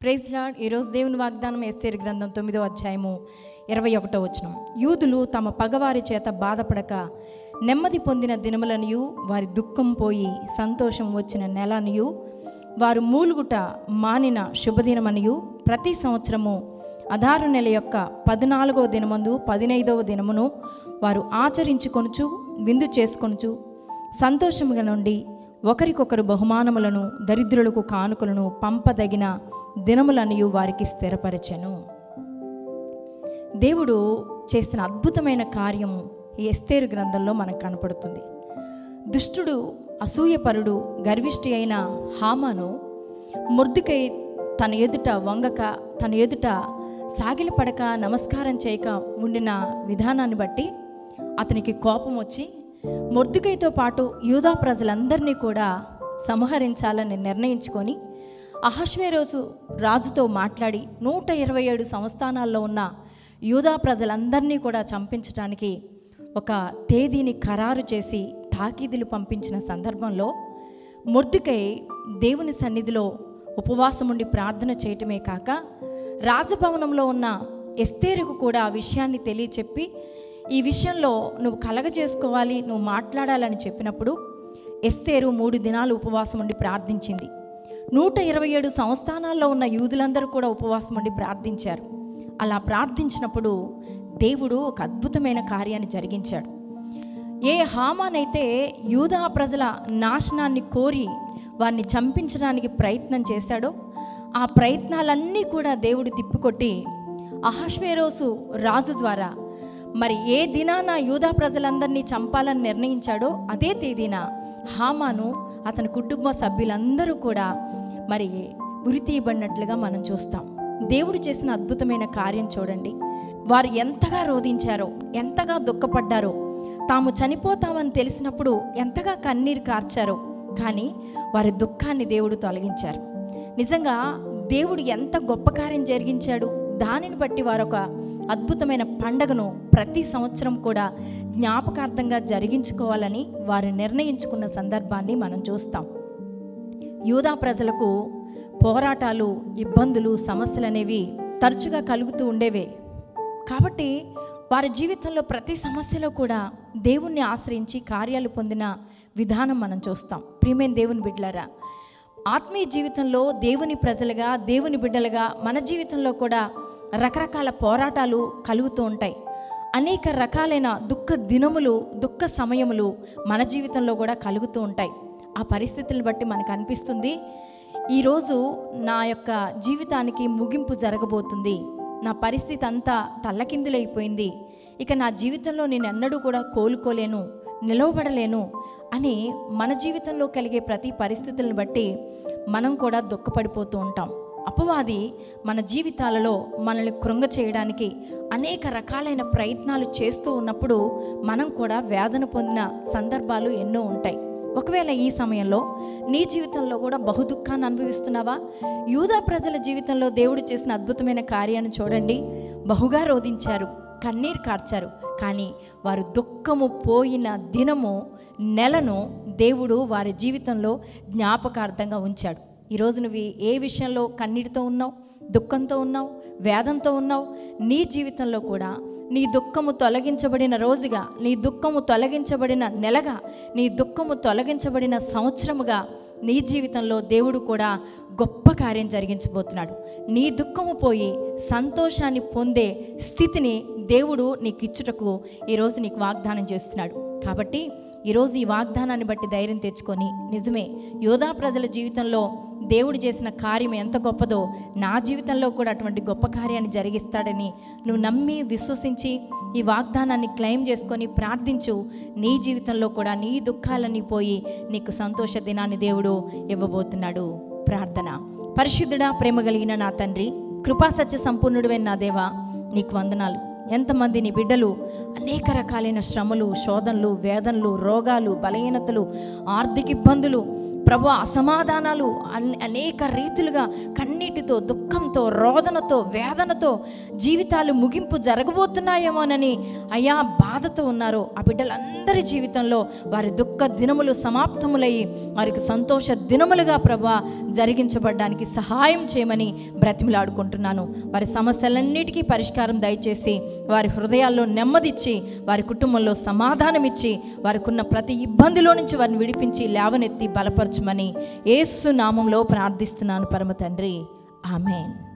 Praise lord. ఈరోజు దేవుని వాగ్దానం ఎస్తేరు గ్రంథం 9వ అధ్యాయము 21వ వచనం. యూదులు తమ పగవారి చేత బాధపడక నెమ్మది పొందిన దినములనియు వారి దుఃఖం పోయి సంతోషం వచ్చిన నెలనియు వారు మూలుగుట మానిన శుభదినమనియు ప్రతి సంవత్సరము అదారు నెల యొక్క 14వ దినమందు 15వ దినమును వారు ఆచరించుకొనుచు విందు చేసుకొనుచు సంతోషముగా నుండి ఒకరికొకరు బహుమానములను దరిద్రులకు కానుకలను పంపదగిన దినములనియు వారికి స్థిరపరచెను. దేవుడు చేసిన అద్భుతమైన కార్యము ఈ ఎస్తేరు గ్రంథంలో మనకు కనపడుతుంది. దుష్టుడు, అసూయపరుడు, గర్విష్ఠి అయిన హామాను మొర్దెకై తన ఎదుట వంగక, తన ఎదుట సాగిలపడక, నమస్కారం చేయక ఉండిన విధానాన్ని బట్టి అతనికి కోపం వచ్చి మొర్దెకైతో పాటు యూదా ప్రజలందరినీ కూడా సంహరించాలని నిర్ణయించుకొని అహష్వేరోసు రాజుతో మాట్లాడి 127 సంస్థానాల్లో ఉన్న యూదా ప్రజలందరినీ కూడా చంపించడానికి ఒక తేదీని ఖరారు చేసి తాకీదులు పంపించిన సందర్భంలో మొర్దెకై దేవుని సన్నిధిలో ఉపవాసం ఉండి ప్రార్థన చేయటమే కాక రాజభవనంలో ఉన్న ఎస్తేరుకు కూడా ఆ విషయాన్ని తెలియచెప్పి ఈ విషయంలో నువ్వు కలగజేసుకోవాలి, నువ్వు మాట్లాడాలని చెప్పినప్పుడు ఎస్తేరు 3 దినాలు ఉపవాసం ఉండి ప్రార్థించింది. 127 సంస్థానాల్లో ఉన్న యూదులందరూ కూడా ఉపవాసం ఉండి ప్రార్థించారు. అలా ప్రార్థించినప్పుడు దేవుడు ఒక అద్భుతమైన కార్యాన్ని జరిగించాడు. ఏ హామానైతే యూదా ప్రజల నాశనాన్ని కోరి వారిని చంపించడానికి ప్రయత్నం చేశాడో ఆ ప్రయత్నాలన్నీ కూడా దేవుడు తిప్పికొట్టి అహష్వేరోసు రాజు ద్వారా మరి ఏ దినాన యూదా ప్రజలందరినీ చంపాలని నిర్ణయించాడో అదే తేదీన హామాను అతని కుటుంబ సభ్యులందరూ కూడా మరి ఉరి తీయబడినట్లుగా మనం చూస్తాం. దేవుడు చేసిన అద్భుతమైన కార్యం చూడండి. వారు ఎంతగా రోధించారో, ఎంతగా దుఃఖపడ్డారో, తాము చనిపోతామని తెలిసినప్పుడు ఎంతగా కన్నీరు కార్చారో, కానీ వారి దుఃఖాన్ని దేవుడు తొలగించారు. నిజంగా దేవుడు ఎంత గొప్ప కార్యం జరిగించాడు. దానిని బట్టి వారొక అద్భుతమైన పండగను ప్రతి సంవత్సరం కూడా జ్ఞాపకార్థంగా జరిగించుకోవాలని వారు నిర్ణయించుకున్న సందర్భాన్ని మనం చూస్తాం. యూదా ప్రజలకు పోరాటాలు, ఇబ్బందులు, సమస్యలు అనేవి తరచుగా కలుగుతూ ఉండేవే. కాబట్టి వారి జీవితంలో ప్రతి సమస్యలో కూడా దేవుణ్ణి ఆశ్రయించి కార్యాలు పొందిన విధానం మనం చూస్తాం. ప్రియమైన దేవుని బిడ్డలారా, ఆత్మీయ జీవితంలో దేవుని ప్రజలుగా, దేవుని బిడ్డలుగా మన జీవితంలో కూడా రకరకాల పోరాటాలు కలుగుతూ ఉంటాయి. అనేక రకాలైన దుఃఖ దినములు, దుఃఖ సమయములు మన జీవితంలో కూడా కలుగుతూ ఉంటాయి. ఆ పరిస్థితులను బట్టి మనకు అనిపిస్తుంది, ఈరోజు నా యొక్క జీవితానికి ముగింపు జరగబోతుంది, నా పరిస్థితి అంతా తల్లకిందులైపోయింది, ఇక నా జీవితంలో నేను ఎన్నడూ కూడా కోలుకోలేను, నిలవబడలేను అని మన జీవితంలో కలిగే ప్రతి పరిస్థితులను బట్టి మనం కూడా దుఃఖపడిపోతూ ఉంటాం. అపవాది మన జీవితాలలో మనల్ని కృంగ చేయడానికి అనేక రకాలైన ప్రయత్నాలు చేస్తూ ఉన్నప్పుడు మనం కూడా వేదన పొందిన సందర్భాలు ఎన్నో ఉంటాయి. ఒకవేళ ఈ సమయంలో నీ జీవితంలో కూడా బహుదుఖాన్ని అనుభవిస్తున్నావా? యూదా ప్రజల జీవితంలో దేవుడు చేసిన అద్భుతమైన కార్యాన్ని చూడండి. బహుగా రోధించారు, కన్నీరు కార్చారు, కానీ వారు దుఃఖము పోయిన దినము, నెలను దేవుడు వారి జీవితంలో జ్ఞాపకార్థంగా ఉంచాడు. ఈరోజు నువ్వు ఏ విషయంలో కన్నీటితో ఉన్నావు, దుఃఖంతో ఉన్నావు, వేదంతో ఉన్నావు, నీ జీవితంలో కూడా నీ దుఃఖము తొలగించబడిన రోజుగా, నీ దుఃఖము తొలగించబడిన నెలగా, నీ దుఃఖము తొలగించబడిన సంవత్సరముగా నీ జీవితంలో దేవుడు కూడా గొప్ప కార్యం జరిగించబోతున్నాడు. నీ దుఃఖము పోయి సంతోషాన్ని పొందే స్థితిని దేవుడు నీకు ఇచ్చుటకు ఈరోజు నీకు వాగ్దానం చేస్తున్నాడు. కాబట్టి ఈరోజు ఈ వాగ్దానాన్ని బట్టి ధైర్యం తెచ్చుకొని, నిజమే యూదా ప్రజల జీవితంలో దేవుడు చేసిన కార్యం ఎంత గొప్పదో నా జీవితంలో కూడా అటువంటి గొప్ప కార్యాన్ని జరిగిస్తాడని నువ్వు నమ్మి విశ్వసించి ఈ వాగ్దానాన్ని క్లెయిమ్ చేసుకొని ప్రార్థించు. నీ జీవితంలో కూడా నీ దుఃఖాలన్నీ పోయి నీకు సంతోష దినాన్ని దేవుడు ఇవ్వబోతున్నాడు. ప్రార్థన. పరిశుద్ధుడా, ప్రేమ కలిగిన నా తండ్రి, కృపాసత్య సంపూర్ణుడివైన నా దేవా, నీకు వందనాలు. ఎంతమంది నీ బిడ్డలు అనేక రకాలైన శ్రమలు, శోధనలు, వేదనలు, రోగాలు, బలహీనతలు, ఆర్థిక ఇబ్బందులు, ప్రభు అసమాధానాలు అనేక రీతులుగా కన్నీటితో, దుఃఖంతో, రోదనతో, వేదనతో జీవితాలు ముగింపు జరగబోతున్నాయేమోనని అయా బాధతో ఉన్నారు. ఆ బిడ్డలందరి జీవితంలో వారి దుఃఖ దినములు సమాప్తములయ్యి వారికి సంతోష దినములుగా ప్రభా జరిగించబడడానికి సహాయం చేయమని బ్రతిమలాడుకుంటున్నాను. వారి సమస్యలన్నిటికీ పరిష్కారం దయచేసి వారి హృదయాల్లో నెమ్మదిచ్చి, వారి కుటుంబంలో సమాధానం ఇచ్చి, వారికి ఉన్న ప్రతి ఇబ్బందిలో నుంచి వారిని విడిపించి లేవనెత్తి బలపరచమని యేసు నామంలో ప్రార్థిస్తున్నాను పరమ తండ్రి. ఆమేన్.